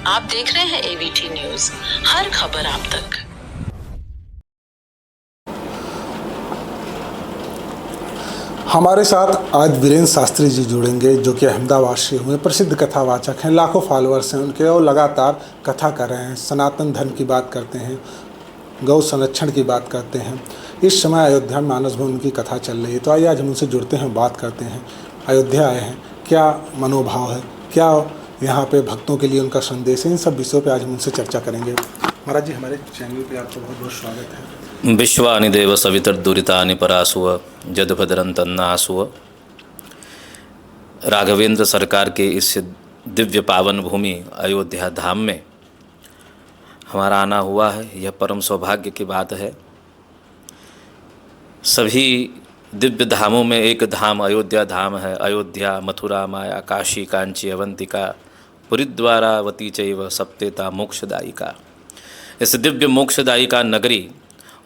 आप देख रहे हैं एबीटी न्यूज, हर खबर आप तक। हमारे साथ आज वीरेंद्र शास्त्री जी जुड़ेंगे, जो कि अहमदाबाद से हुए प्रसिद्ध कथावाचक हैं। लाखों फॉलोअर्स हैं उनके और लगातार कथा कर रहे हैं। सनातन धर्म की बात करते हैं, गौ संरक्षण की बात करते हैं। इस समय अयोध्या में मानस भवन की कथा चल रही है, तो आइए आज हम उनसे जुड़ते हैं, बात करते हैं। अयोध्या आए हैं, क्या मनोभाव है, क्या यहाँ पे भक्तों के लिए उनका संदेश है, इन सब विषयों पे आज हम उनसे चर्चा करेंगे। महाराज जी, हमारे चैनल पे आपका बहुत बहुत स्वागत है। विश्वानि देव सवितर्दुरितानि परासुव जदुभद्रंतन्नासुव। राघवेंद्र सरकार के इस दिव्य पावन भूमि अयोध्या धाम में हमारा आना हुआ है, यह परम सौभाग्य की बात है। सभी दिव्य धामों में एक धाम अयोध्या धाम है। अयोध्या, मथुरा, माया, काशी, कांची, अवंतिका, पुरीद्वारावती चैव सप्तेता मोक्षदायिका। इस दिव्य मोक्षदायिका नगरी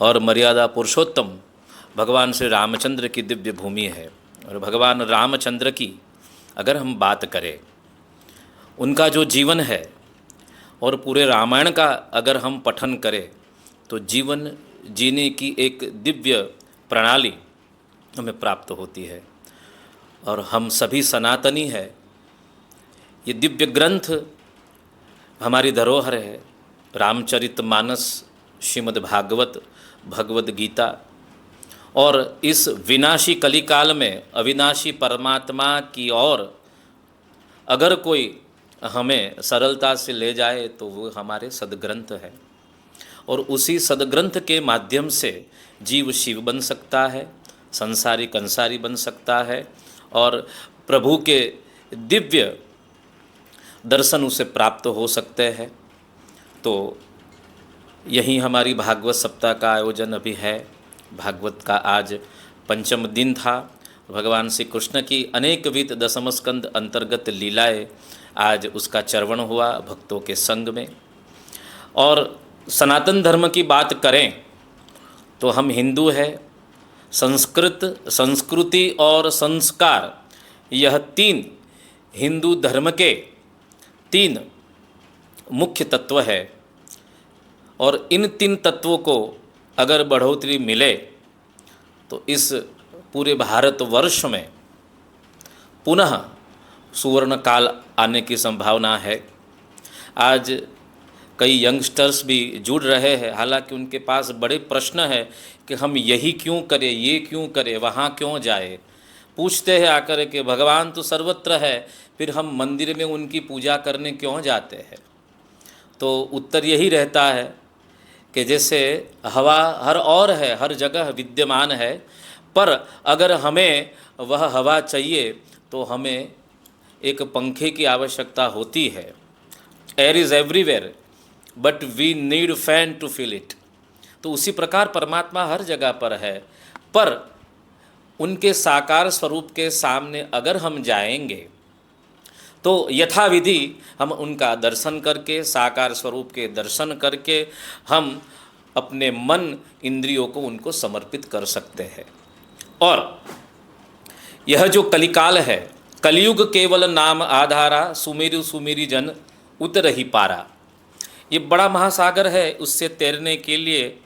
और मर्यादा पुरुषोत्तम भगवान श्री रामचंद्र की दिव्य भूमि है। और भगवान रामचंद्र की अगर हम बात करें, उनका जो जीवन है और पूरे रामायण का अगर हम पठन करें, तो जीवन जीने की एक दिव्य प्रणाली हमें प्राप्त होती है। और हम सभी सनातनी है। ये दिव्य ग्रंथ हमारी धरोहर है। रामचरितमानस, श्रीमद् भागवत, भगवद गीता। और इस विनाशी कलिकाल में अविनाशी परमात्मा की ओर अगर कोई हमें सरलता से ले जाए तो वो हमारे सदग्रंथ है। और उसी सदग्रंथ के माध्यम से जीव शिव बन सकता है, संसारी कंसारी बन सकता है, और प्रभु के दिव्य दर्शन उसे प्राप्त हो सकते हैं। तो यही हमारी भागवत सप्ताह का आयोजन अभी है। भागवत का आज पंचम दिन था। भगवान श्री कृष्ण की अनेक विध दशम स्कंद अंतर्गत लीलाएं, आज उसका चर्वण हुआ भक्तों के संग में। और सनातन धर्म की बात करें तो हम हिंदू है। संस्कृति और संस्कार, यह तीन हिंदू धर्म के तीन मुख्य तत्व है। और इन तीन तत्वों को अगर बढ़ोतरी मिले तो इस पूरे भारतवर्ष में पुनः सुवर्ण काल आने की संभावना है। आज कई यंगस्टर्स भी जुड़ रहे हैं, हालांकि उनके पास बड़े प्रश्न हैं कि हम यही क्यों करें, ये क्यों करें, वहाँ क्यों जाए। पूछते हैं आकर के भगवान तो सर्वत्र है, फिर हम मंदिर में उनकी पूजा करने क्यों जाते हैं। तो उत्तर यही रहता है कि जैसे हवा हर और है, हर जगह विद्यमान है, पर अगर हमें वह हवा चाहिए तो हमें एक पंखे की आवश्यकता होती है। Air is everywhere but we need fan to feel it. तो उसी प्रकार परमात्मा हर जगह पर है, पर उनके साकार स्वरूप के सामने अगर हम जाएंगे तो यथाविधि हम उनका दर्शन करके, साकार स्वरूप के दर्शन करके, हम अपने मन इंद्रियों को उनको समर्पित कर सकते हैं। और यह जो कलिकाल है, कलयुग केवल नाम आधारा, सुमेरु सुमेरी जन उतर ही पारा। ये बड़ा महासागर है, उससे तैरने के लिए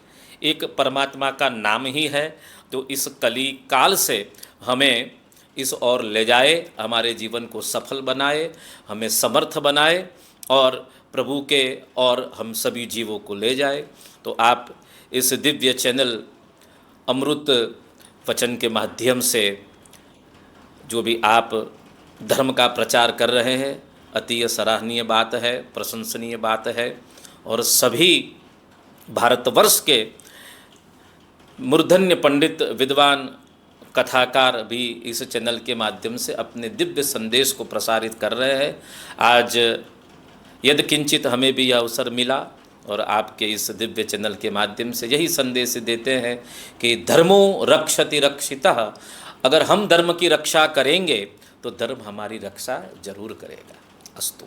एक परमात्मा का नाम ही है। तो इस कलिकाल से हमें इस ओर ले जाए, हमारे जीवन को सफल बनाए, हमें समर्थ बनाए और प्रभु के और हम सभी जीवों को ले जाए। तो आप इस दिव्य चैनल अमृत वचन के माध्यम से जो भी आप धर्म का प्रचार कर रहे हैं, अति सराहनीय बात है, प्रशंसनीय बात है। और सभी भारतवर्ष के मूर्धन्य पंडित, विद्वान, कथाकार भी इस चैनल के माध्यम से अपने दिव्य संदेश को प्रसारित कर रहे हैं। आज यदि किंचित हमें भी यह अवसर मिला और आपके इस दिव्य चैनल के माध्यम से यही संदेश देते हैं कि धर्मो रक्षति रक्षितः। अगर हम धर्म की रक्षा करेंगे तो धर्म हमारी रक्षा जरूर करेगा। अस्तु।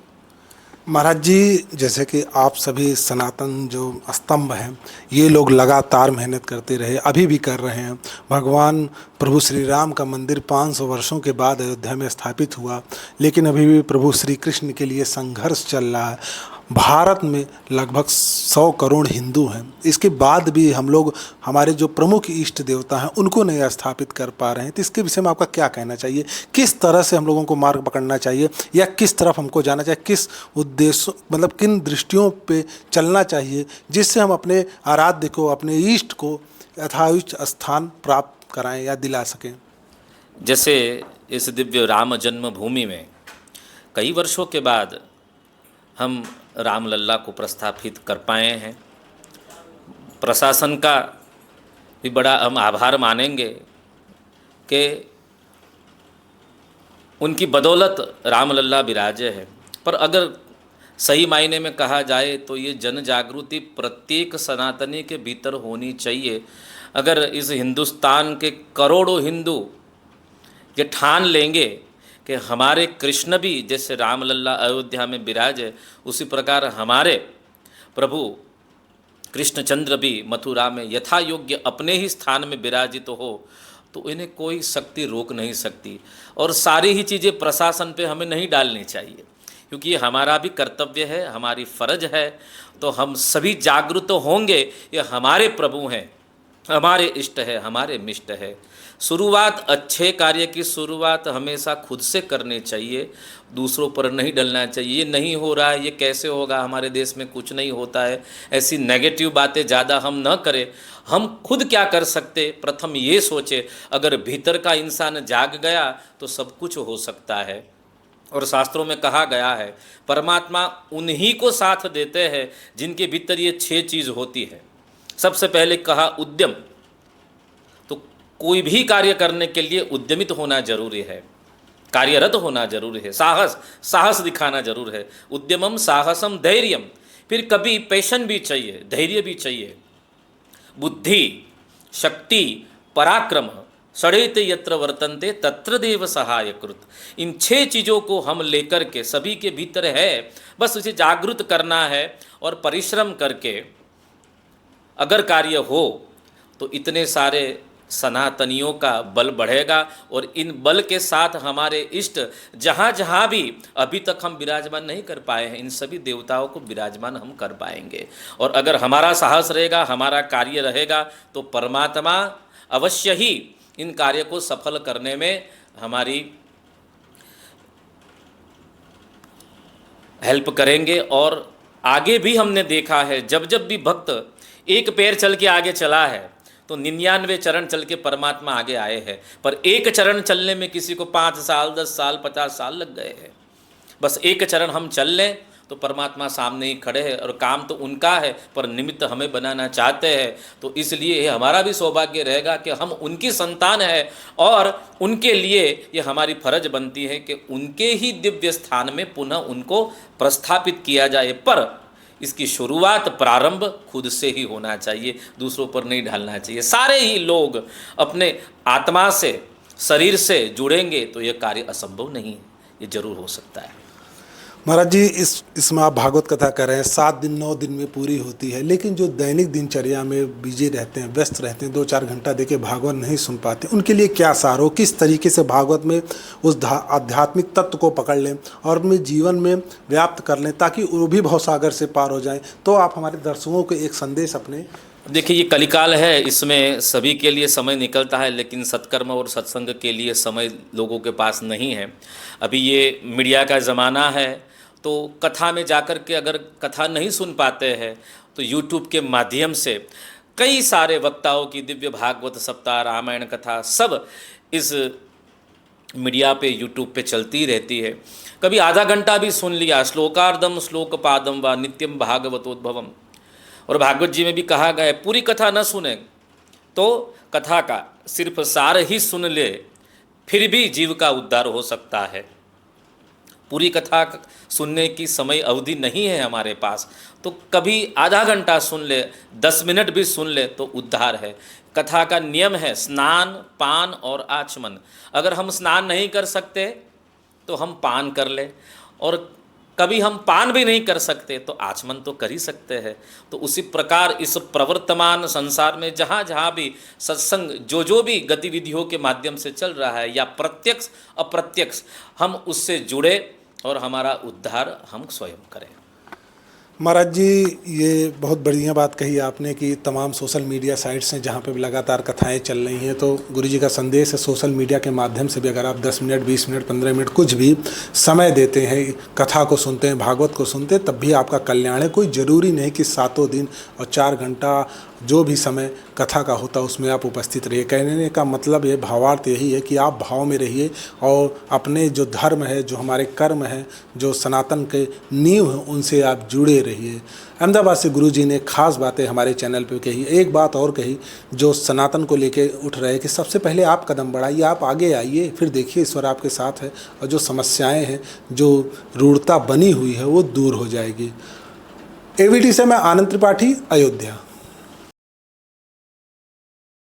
महाराज जी, जैसे कि आप सभी सनातन जो स्तंभ हैं, ये लोग लगातार मेहनत करते रहे, अभी भी कर रहे हैं। भगवान प्रभु श्री राम का मंदिर 500 वर्षों के बाद अयोध्या में स्थापित हुआ, लेकिन अभी भी प्रभु श्री कृष्ण के लिए संघर्ष चल रहा है। भारत में लगभग 100 करोड़ हिंदू हैं, इसके बाद भी हम लोग हमारे जो प्रमुख इष्ट देवता हैं उनको नहीं स्थापित कर पा रहे हैं। तो इसके विषय में आपका क्या कहना चाहिए? किस तरह से हम लोगों को मार्ग पकड़ना चाहिए या किस तरफ हमको जाना चाहिए, किस उद्देश्य मतलब किन दृष्टियों पे चलना चाहिए जिससे हम अपने आराध्य को, अपने इष्ट को यथाउच्च स्थान प्राप्त कराएं या दिला सकें? जैसे इस दिव्य राम जन्मभूमि में कई वर्षों के बाद हम रामलला को प्रस्थापित कर पाए हैं। प्रशासन का भी बड़ा हम आभार मानेंगे कि उनकी बदौलत रामलला विराजे है। पर अगर सही मायने में कहा जाए तो ये जन जागृति प्रत्येक सनातनी के भीतर होनी चाहिए। अगर इस हिंदुस्तान के करोड़ों हिंदू ये ठान लेंगे कि हमारे कृष्ण भी जैसे रामलला अयोध्या में विराजे, उसी प्रकार हमारे प्रभु कृष्णचंद्र भी मथुरा में यथा योग्य अपने ही स्थान में विराजित हो, तो इन्हें कोई शक्ति रोक नहीं सकती। और सारी ही चीज़ें प्रशासन पे हमें नहीं डालनी चाहिए, क्योंकि ये हमारा भी कर्तव्य है, हमारी फ़र्ज है। तो हम सभी जागरूक होंगे, ये हमारे प्रभु हैं, हमारे इष्ट है, हमारे मिष्ट है। शुरुआत, अच्छे कार्य की शुरुआत हमेशा खुद से करनी चाहिए, दूसरों पर नहीं डलना चाहिए। ये नहीं हो रहा है, ये कैसे होगा, हमारे देश में कुछ नहीं होता है, ऐसी नेगेटिव बातें ज़्यादा हम न करें। हम खुद क्या कर सकते, प्रथम ये सोचे, अगर भीतर का इंसान जाग गया तो सब कुछ हो सकता है। और शास्त्रों में कहा गया है परमात्मा उन्हीं को साथ देते हैं जिनके भीतर ये 6 चीज़ होती है। सबसे पहले कहा उद्यम, तो कोई भी कार्य करने के लिए उद्यमित होना जरूरी है, कार्यरत होना जरूरी है, साहस दिखाना जरूर है। उद्यमम साहसम धैर्यम, फिर कभी पैशन भी चाहिए, धैर्य भी चाहिए, बुद्धि, शक्ति, पराक्रम, षडेते यत्र वर्तन्ते तत्र देव सहायकृत। इन 6 चीज़ों को हम लेकर के सभी के भीतर है, बस उसे जागृत करना है और परिश्रम करके अगर कार्य हो तो इतने सारे सनातनियों का बल बढ़ेगा। और इन बल के साथ हमारे इष्ट जहाँ जहाँ भी अभी तक हम विराजमान नहीं कर पाए हैं, इन सभी देवताओं को विराजमान हम कर पाएंगे। और अगर हमारा साहस रहेगा, हमारा कार्य रहेगा, तो परमात्मा अवश्य ही इन कार्य को सफल करने में हमारी हेल्प करेंगे। और आगे भी हमने देखा है, जब जब भी भक्त एक पैर चल के आगे चला है तो 99 चरण चल के परमात्मा आगे आए हैं। पर एक चरण चलने में किसी को 5 साल, 10 साल, 50 साल लग गए हैं। बस एक चरण हम चल लें तो परमात्मा सामने ही खड़े हैं, और काम तो उनका है पर निमित्त हमें बनाना चाहते हैं। तो इसलिए ये हमारा भी सौभाग्य रहेगा कि हम उनकी संतान है, और उनके लिए ये हमारी फर्ज बनती है कि उनके ही दिव्य स्थान में पुनः उनको प्रस्थापित किया जाए। पर इसकी शुरुआत, प्रारंभ खुद से ही होना चाहिए, दूसरों पर नहीं ढालना चाहिए। सारे ही लोग अपने आत्मा से, शरीर से जुड़ेंगे तो यह कार्य असंभव नहीं है, ये जरूर हो सकता है। महाराज जी, इसमें आप भागवत कथा कर रहे हैं, 7 दिन 9 दिन में पूरी होती है, लेकिन जो दैनिक दिनचर्या में बिजी रहते हैं, व्यस्त रहते हैं, 2-4 घंटा देके भागवत नहीं सुन पाते, उनके लिए क्या सार हो, किस तरीके से भागवत में उस आध्यात्मिक तत्व को पकड़ लें और अपने जीवन में व्याप्त कर लें ताकि वो भी भवसागर से पार हो जाएं? तो आप हमारे दर्शकों को एक संदेश अपने। देखिए, ये कलिकाल है, इसमें सभी के लिए समय निकलता है, लेकिन सत्कर्म और सत्संग के लिए समय लोगों के पास नहीं है। अभी ये मीडिया का ज़माना है, तो कथा में जाकर के अगर कथा नहीं सुन पाते हैं तो यूट्यूब के माध्यम से कई सारे वक्ताओं की दिव्य भागवत सप्ताह, रामायण कथा सब इस मीडिया पे, यूट्यूब पे चलती रहती है। कभी आधा घंटा भी सुन लिया, श्लोकार्धम श्लोकपादम व नित्यम भागवतोद्भवम। और भागवत जी में भी कहा गया है पूरी कथा न सुने तो कथा का सिर्फ सार ही सुन ले, फिर भी जीव का उद्धार हो सकता है। पूरी कथा सुनने की समय अवधि नहीं है हमारे पास, तो कभी आधा घंटा सुन ले, 10 मिनट भी सुन ले तो उद्धार है। कथा का नियम है स्नान, पान और आचमन। अगर हम स्नान नहीं कर सकते तो हम पान कर ले, और कभी हम पान भी नहीं कर सकते तो आचमन तो कर ही सकते हैं। तो उसी प्रकार इस प्रवर्तमान संसार में जहाँ जहाँ भी सत्संग, जो भी गतिविधियों के माध्यम से चल रहा है, या प्रत्यक्ष अप्रत्यक्ष, हम उससे जुड़े और हमारा उद्धार हम स्वयं करें। महाराज जी, ये बहुत बढ़िया बात कही आपने कि तमाम सोशल मीडिया साइट्स हैं जहाँ पे भी लगातार कथाएं चल रही हैं, तो गुरु जी का संदेश है सोशल मीडिया के माध्यम से भी अगर आप 10 मिनट 20 मिनट 15 मिनट कुछ भी समय देते हैं, कथा को सुनते हैं, भागवत को सुनते हैं, तब भी आपका कल्याण है। कोई ज़रूरी नहीं कि 7 दिन और 4 घंटा जो भी समय कथा का होता उसमें आप उपस्थित रहिए। कहने का मतलब ये भावार्थ यही है कि आप भाव में रहिए और अपने जो धर्म है, जो हमारे कर्म है, जो सनातन के नींव हैं, उनसे आप जुड़े रहिए। अहमदाबाद से गुरु जी ने खास बातें हमारे चैनल पे कही। एक बात और कही जो सनातन को लेके उठ रहे कि सबसे पहले आप कदम बढ़ाइए, आप आगे आइए, फिर देखिए ईश्वर आपके साथ है और जो समस्याएं हैं, जो रूढ़ता बनी हुई है, वो दूर हो जाएगी। AVT से मैं आनंद त्रिपाठी, अयोध्या।